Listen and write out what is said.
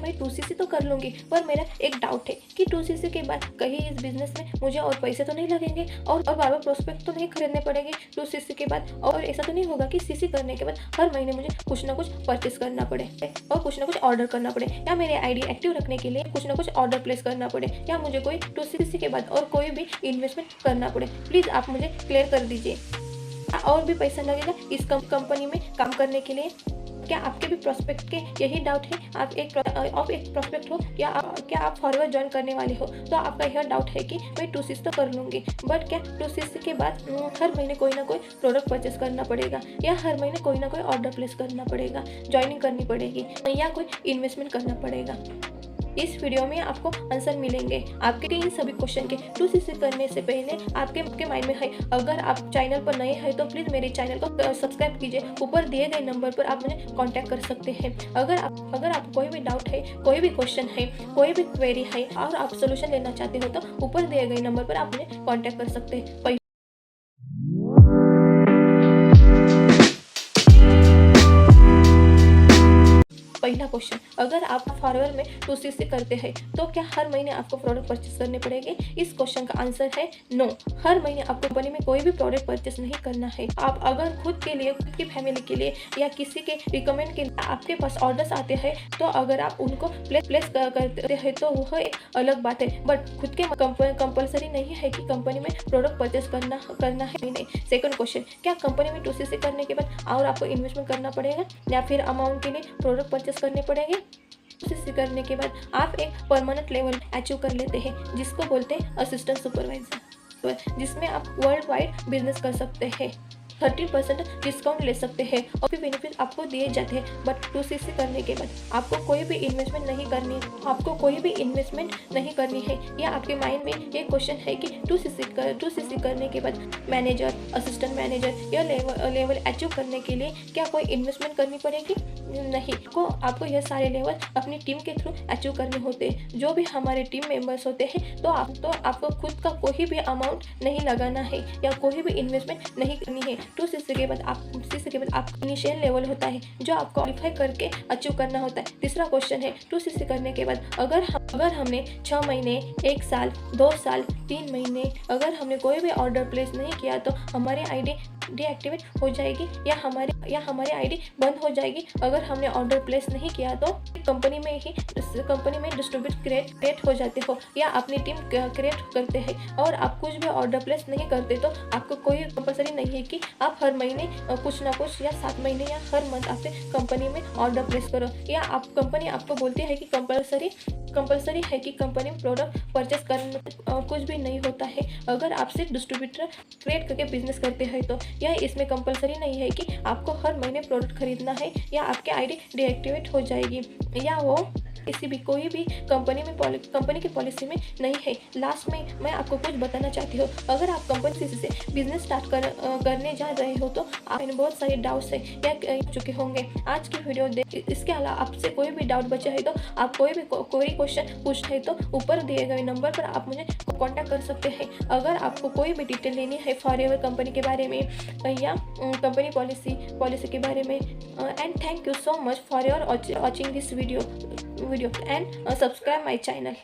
मैं 2cc तो कर लूँगी, पर मेरा एक डाउट है कि 2cc के बाद कहीं इस बिज़नेस में मुझे और पैसे तो नहीं लगेंगे और बार-बार प्रोस्पेक्ट तो नहीं खरीदने पड़ेंगे 2cc के बाद, और ऐसा तो नहीं होगा कि सीसी करने के बाद हर महीने मुझे कुछ ना कुछ परचेस करना पड़े और कुछ ना कुछ ऑर्डर करना पड़े, या मेरे आईडी एक्टिव रखने के लिए कुछ ना कुछ ऑर्डर प्लेस करना पड़े, या मुझे कोई 2cc के बाद और कोई भी इन्वेस्टमेंट करना पड़े। प्लीज़ आप मुझे क्लियर कर दीजिए। और भी पैसा लगेगा इस कंपनी में काम करने के लिए? क्या आपके भी प्रोस्पेक्ट के यही डाउट है? आप एक प्रोस्पेक्ट हो या क्या आप फॉरवर्ड ज्वाइन करने वाले हो, तो आपका यह डाउट है कि मैं 2cc तो कर लूँगी, बट क्या 2cc के बाद हर महीने कोई ना कोई प्रोडक्ट परचेस करना पड़ेगा, या हर महीने कोई ना कोई ऑर्डर प्लेस करना पड़ेगा, ज्वाइनिंग करनी पड़ेगी, या कोई इन्वेस्टमेंट करना पड़ेगा? इस वीडियो में आपको आंसर मिलेंगे आपके इन सभी क्वेश्चन के। 2cc करने से पहले आपके माइंड में है, अगर आप चैनल पर नए हैं तो प्लीज़ मेरे चैनल को सब्सक्राइब कीजिए। ऊपर दिए गए नंबर पर आप मुझे कांटेक्ट कर सकते हैं। अगर आप कोई भी डाउट है, कोई भी क्वेश्चन है, कोई भी क्वेरी है और आप सोल्यूशन लेना चाहते हो तो ऊपर दिए गए नंबर पर आप मुझे कॉन्टैक्ट कर सकते हैं। पहला क्वेश्चन, अगर आप फॉरवर्ड में 2cc करते हैं तो क्या हर महीने आपको प्रोडक्ट परचेस करने पड़ेंगे? इस क्वेश्चन का आंसर है नो। हर महीने आपको कंपनी में कोई भी प्रोडक्ट परचेस नहीं करना है। आप अगर खुद के लिए, खुद की फैमिली के लिए या किसी के रिकमेंड के लिए आपके पास ऑर्डर्स आते हैं तो अगर आप उनको प्लेस करते हैं तो वह एक अलग बात है, बट खुद के कंपल्सरी नहीं है कि कंपनी में प्रोडक्ट परचेस करना है नहीं। सेकंड क्वेश्चन, क्या कंपनी में 2cc करने के बाद और आपको इन्वेस्टमेंट करना पड़ेगा या फिर अमाउंट के लिए प्रोडक्ट परचेस करने पड़ेंगे? 2cc करने के बाद आप एक परमानेंट लेवल अचीव कर लेते हैं जिसको बोलते हैं असिस्टेंट सुपरवाइजर, जिसमें आप वर्ल्ड वाइड बिजनेस कर सकते हैं। 30% डिस्काउंट ले सकते हैं और भी बेनिफिट आपको दिए जाते हैं। बट 2cc करने के बाद आपको कोई भी इन्वेस्टमेंट नहीं करनी है, या आपके माइंड में ये क्वेश्चन है कि 2cc करने के बाद मैनेजर, असिस्टेंट मैनेजर या लेवल अचीव करने के लिए क्या कोई इन्वेस्टमेंट करनी पड़ेगी? नहीं, आपको यह सारे लेवल अपनी टीम के थ्रू अचीव करने होते हैं। जो भी हमारे टीम मेंबर्स होते हैं तो आपको खुद का कोई भी अमाउंट नहीं लगाना है या कोई भी इन्वेस्टमेंट नहीं करनी है। 2cc के बाद आपका इनिशियल लेवल होता है जो आपको क्वालिफाई करके अचीव करना होता है। तीसरा क्वेश्चन है, 2cc करने के बाद अगर हमने 6 महीने, 1 साल, 2 साल, 3 महीने अगर हमने कोई भी ऑर्डर प्लेस नहीं किया तो हमारी आईडी डीएक्टिवेट हो जाएगी या हमारी आईडी बंद हो जाएगी। अगर हमने ऑर्डर प्लेस नहीं किया तो कंपनी में डिस्ट्रीब्यूट क्रिएट हो जाते हो या अपनी टीम क्रिएट करते हैं, और आप कुछ भी ऑर्डर प्लेस नहीं करते तो आपको कोई कंपलसरी नहीं है कि आप हर महीने कुछ ना कुछ या 7 महीने या हर मंथ आपसे कंपनी में ऑर्डर प्लेस करो, या कंपनी आपको बोलती है कि कंपलसरी है कि कंपनी में प्रोडक्ट परचेस करना कुछ भी नहीं होता है। अगर आप सिर्फ डिस्ट्रीब्यूटर क्रिएट करके बिजनेस करते हैं तो यह इसमें कंपलसरी नहीं है कि आपको हर महीने प्रोडक्ट खरीदना है या आपके आईडी डीएक्टिवेट हो जाएगी, या वो कोई भी कंपनी की पॉलिसी में नहीं है। लास्ट में मैं आपको कुछ बताना चाहती हूँ, अगर आप कंपनी से बिजनेस स्टार्ट करने जा रहे हो तो आपने बहुत सारे डाउट्स है या चुके होंगे। आज की वीडियो इसके अलावा आपसे कोई भी डाउट बचा है तो आप कोई क्वेश्चन पूछते हैं तो ऊपर दिए गए नंबर पर आप मुझे कॉन्टैक्ट कर सकते हैं। अगर आपको कोई भी डिटेल लेनी है फॉरएवर कंपनी के बारे में या कंपनी पॉलिसी के बारे में, and thank you so much for your watching this video and subscribe my channel.